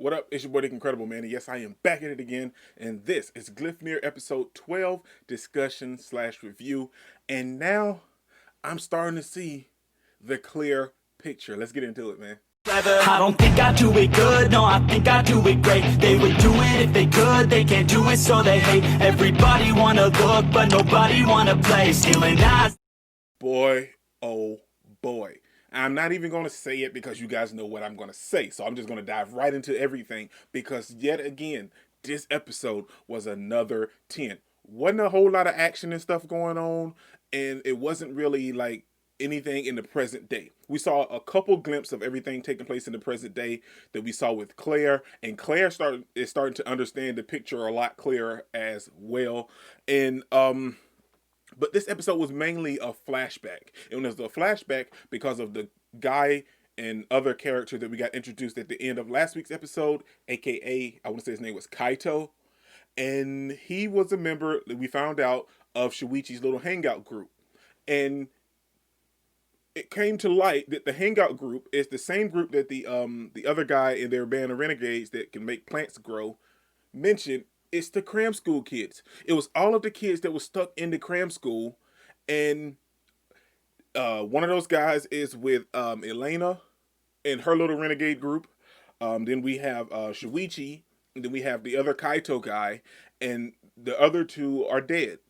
What up? It's your boy, Dick Incredible Man, and yes, I am back at it again. And this is Gleipnir episode 12 discussion slash review. And now I'm starting to see the clear picture. Let's get into it, man. I don't think I do it good, no, I think I do it great. They would do it if they could, they can't do it so they hate. Everybody wanna look, but nobody wanna play. Stealing eyes. Boy, oh boy. I'm not even going to say it because you guys know what I'm going to say. So I'm just going to dive right into everything because yet again, this episode was another 10. Wasn't a whole lot of action and stuff going on, and it wasn't really like anything in the present day. We saw a couple glimpses of everything taking place in the present day that we saw with Claire, and Claire is starting to understand the picture a lot clearer as well. And but this episode was mainly a flashback. It was a flashback because of the guy and other character that we got introduced at the end of last week's episode, aka I want to say his name was Kaito, and he was a member that we found out of Shuichi's little hangout group. And it came to light that the hangout group is the same group that the other guy in their band of renegades that can make plants grow mentioned. It's the cram school kids. It was all of the kids that were stuck in the cram school, and one of those guys is with Elena and her little renegade group. Then we have Shuichi, and then we have the other Kaito guy, and the other two are dead.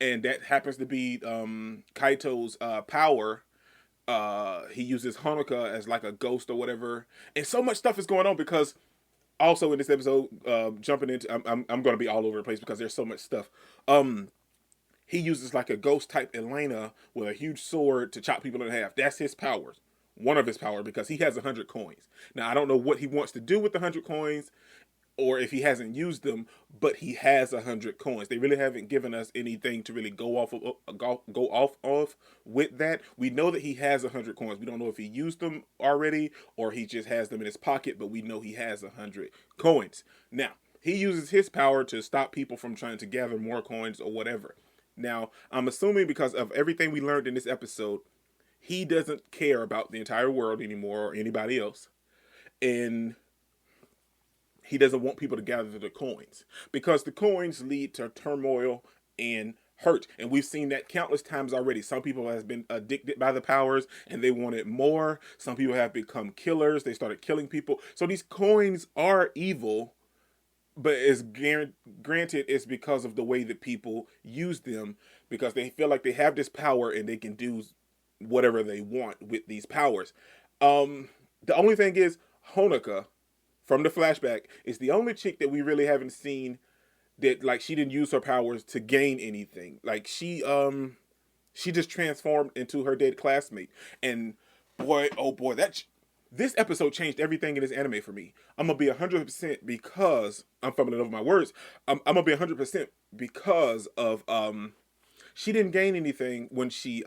And that happens to be Kaito's power. He uses Honoka as like a ghost or whatever, and so much stuff is going on because also in this episode, jumping into, I'm going to be all over the place because there's so much stuff. He uses like a ghost type Elena with a huge sword to chop people in half. That's his powers. One of his power because he has 100 coins. Now I don't know what he wants to do with the 100 coins, or if he hasn't used them, but he has 100 coins. They really haven't given us anything to really go off of with that. We know that he has 100 coins. We don't know if he used them already or he just has them in his pocket, but we know he has 100 coins. Now, he uses his power to stop people from trying to gather more coins or whatever. Now, I'm assuming because of everything we learned in this episode, he doesn't care about the entire world anymore or anybody else. And he doesn't want people to gather the coins because the coins lead to turmoil and hurt. And we've seen that countless times already. Some people have been addicted by the powers and they wanted more. Some people have become killers. They started killing people. So these coins are evil, but it's granted it's because of the way that people use them, because they feel like they have this power and they can do whatever they want with these powers. The only thing is Honoka from the flashback is the only chick that we really haven't seen that like she didn't use her powers to gain anything. Like she just transformed into her dead classmate. And boy, oh boy, this episode changed everything in this anime for me. I'm gonna be 100% because I'm fumbling over my words. I'm gonna be 100% because of she didn't gain anything when she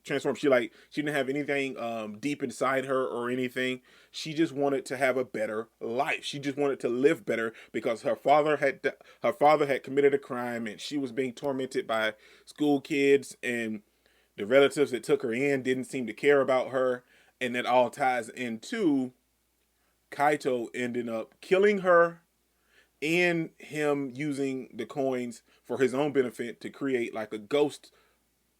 transformed. She didn't have anything deep inside her or anything. She just wanted to have a better life. She just wanted to live better because her father had committed a crime and she was being tormented by school kids, and the relatives that took her in didn't seem to care about her, and that all ties into Kaito ending up killing her and him using the coins for his own benefit to create like a ghost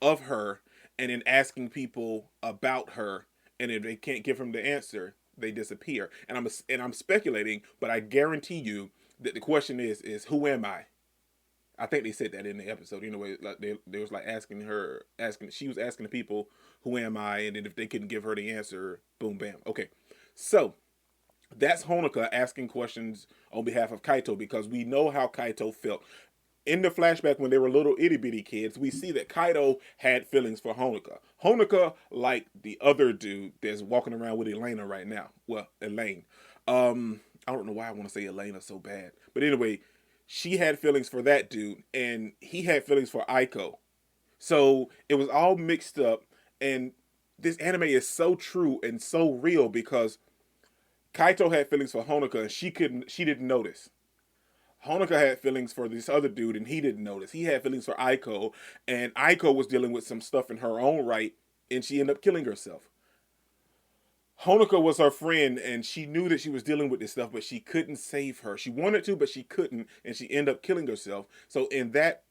of her, and then asking people about her, and if they can't give him the answer, they disappear. And I'm speculating, but I guarantee you that the question is who am I? I think they said that in the episode. You know, like they was like she was asking the people who am I, and then if they couldn't give her the answer, boom, bam. Okay, so that's Honoka asking questions on behalf of Kaito because we know how Kaito felt. In the flashback, when they were little itty bitty kids, we see that Kaito had feelings for Honoka. Honoka, like the other dude that's walking around with Elena right now. Well, Elaine. I don't know why I want to say Elena so bad. But anyway, she had feelings for that dude, and he had feelings for Aiko. So it was all mixed up, and this anime is so true and so real because Kaito had feelings for Honoka, and she didn't notice. Honoka had feelings for this other dude, and he didn't notice. He had feelings for Aiko, and Aiko was dealing with some stuff in her own right, and she ended up killing herself. Honoka was her friend, and she knew that she was dealing with this stuff, but she couldn't save her. She wanted to, but she couldn't, and she ended up killing herself. So in that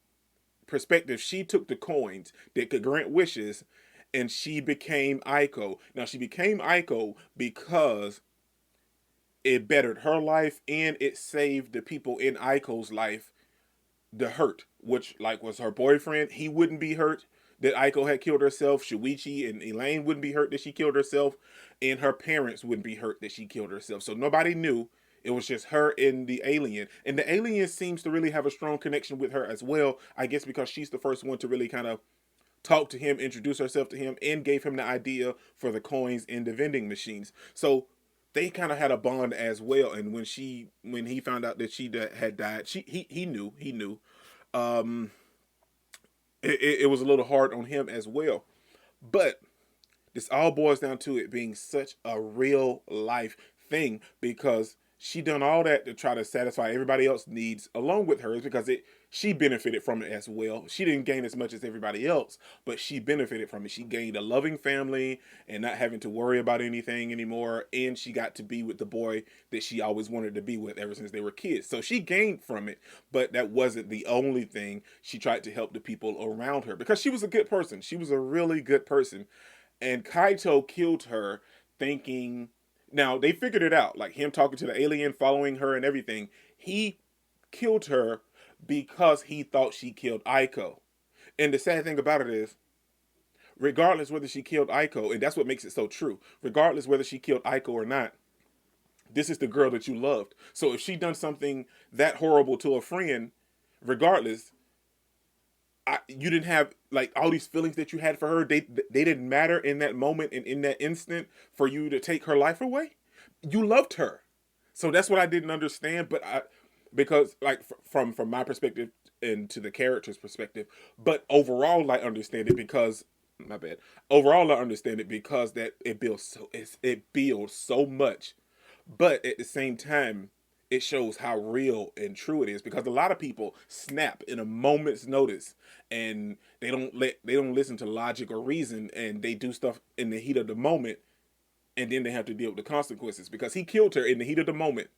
perspective, she took the coins that could grant wishes, and she became Aiko. Now she became Aiko because it bettered her life and it saved the people in Aiko's life the hurt, which like was her boyfriend. He wouldn't be hurt that Aiko had killed herself. Shuichi and Elaine wouldn't be hurt that she killed herself, and her parents wouldn't be hurt that she killed herself. So nobody knew. It was just her and the alien. And the alien seems to really have a strong connection with her as well. I guess because she's the first one to really kind of talk to him, introduce herself to him, and gave him the idea for the coins and the vending machines. So they kind of had a bond as well. And when he found out that she had died, he knew. Um, it was a little hard on him as well. But this all boils down to it being such a real life thing because she done all that to try to satisfy everybody else's needs along with hers because she benefited from it as well. She didn't gain as much as everybody else, but she benefited from it. She gained a loving family and not having to worry about anything anymore, and she got to be with the boy that she always wanted to be with ever since they were kids. So she gained from it, but that wasn't the only thing. She tried to help the people around her because she was a good person. She was a really good person. And Kaito killed her thinking, now they figured it out, like him talking to the alien, following her and everything. He killed her because he thought she killed Aiko. And the sad thing about it is, regardless whether she killed Aiko, and that's what makes it so true, regardless whether she killed Aiko or not, this is the girl that you loved. So if she done something that horrible to a friend, regardless, you didn't have like all these feelings that you had for her. They didn't matter in that moment and in that instant for you to take her life away. You loved her, so that's what I didn't understand. But because like from my perspective and to the character's perspective, but overall I understand it because my bad. Overall I understand it because that it builds so much, but at the same time it shows how real and true it is because a lot of people snap in a moment's notice and they don't listen to logic or reason and they do stuff in the heat of the moment and then they have to deal with the consequences because he killed her in the heat of the moment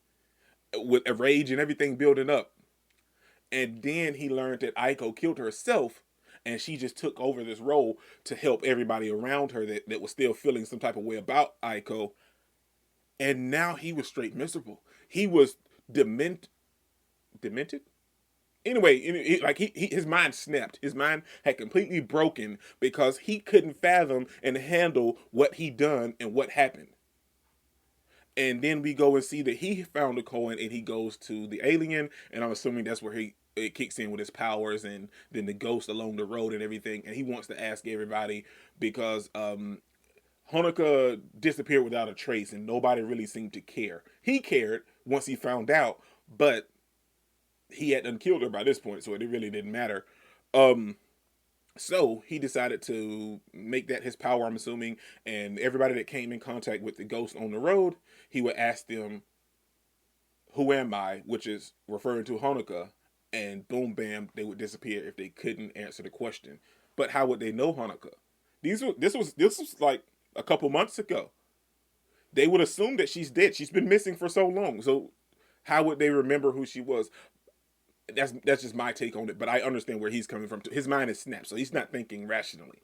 with a rage and everything building up, and then he learned that Aiko killed herself and she just took over this role to help everybody around her that was still feeling some type of way about Aiko, and now he was straight miserable. He was demented. Anyway, like his mind snapped. His mind had completely broken because he couldn't fathom and handle what he done and what happened. And then we go and see that he found a coin and he goes to the alien, and I'm assuming that's where it kicks in with his powers and then the ghost along the road and everything. And he wants to ask everybody because Honoka disappeared without a trace and nobody really seemed to care. He cared once he found out, but he had done killed her by this point, so it really didn't matter. So he decided to make that his power, I'm assuming, and everybody that came in contact with the ghost on the road, he would ask them, "Who am I?" which is referring to Honoka, and boom, bam, they would disappear if they couldn't answer the question. But how would they know Honoka? This was like a couple months ago. They would assume that she's dead. She's been missing for so long. So how would they remember who she was? That's just my take on it, but I understand where he's coming from. His mind is snapped, so he's not thinking rationally.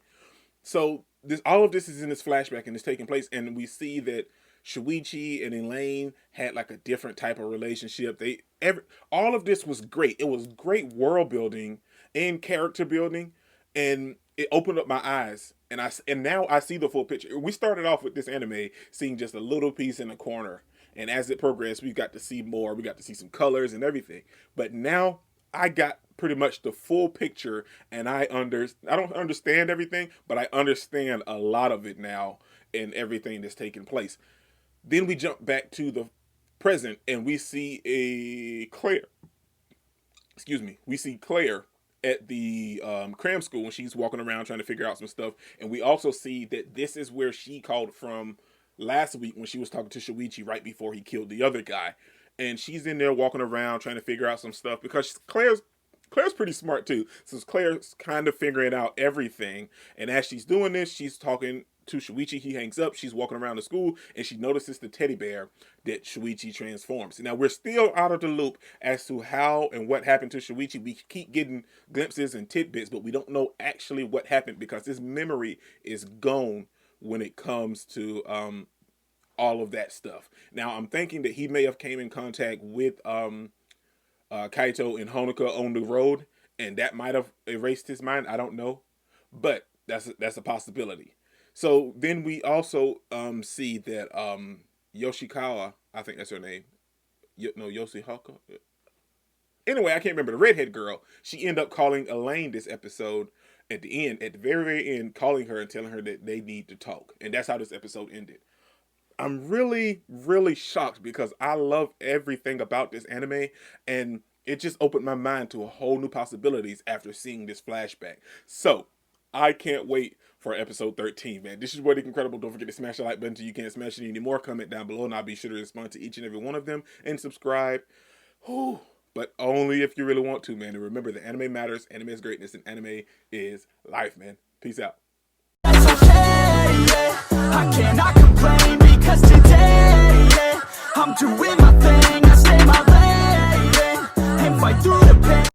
So all of this is in this flashback and it's taking place, and we see that Shuichi and Elaine had like a different type of relationship. All of this was great. It was great world building and character building, and it opened up my eyes. And now I see the full picture. We started off with this anime seeing just a little piece in the corner, and as it progressed, we got to see more. We got to see some colors and everything. But now I got pretty much the full picture, and I don't understand everything, but I understand a lot of it now and everything that's taking place. Then we jump back to the present, and we see a Claire. Excuse me. We see Claire at the cram school when she's walking around trying to figure out some stuff, and we also see that this is where she called from last week when she was talking to Shuichi right before he killed the other guy, and she's in there walking around trying to figure out some stuff because Claire's pretty smart too. So Claire's kind of figuring out everything, and as she's doing this, she's talking to Shuichi. He hangs up. She's walking around the school, and she notices the teddy bear that Shuichi transforms. Now, we're still out of the loop as to how and what happened to Shuichi. We keep getting glimpses and tidbits, but we don't know actually what happened because his memory is gone when it comes to all of that stuff. Now, I'm thinking that he may have came in contact with Kaito and Honoka on the road, and that might have erased his mind. I don't know, but that's a possibility. So then we also see that Yoshikawa, I think that's her name. Yoshihaka. Anyway, I can't remember, the redhead girl. She ended up calling Elaine this episode at the end, at the very, very end, calling her and telling her that they need to talk. And that's how this episode ended. I'm really, really shocked because I love everything about this anime, and it just opened my mind to a whole new possibilities after seeing this flashback. So, I can't wait for episode 13, man. This is What Incredible. Don't forget to smash the like button so you can't smash it anymore. Comment down below, and I'll be sure to respond to each and every one of them, and subscribe. Whew. But only if you really want to, man. And remember, the anime matters, anime is greatness, and anime is life, man. Peace out. It's okay, yeah. I cannot complain because today, yeah, I'm doing my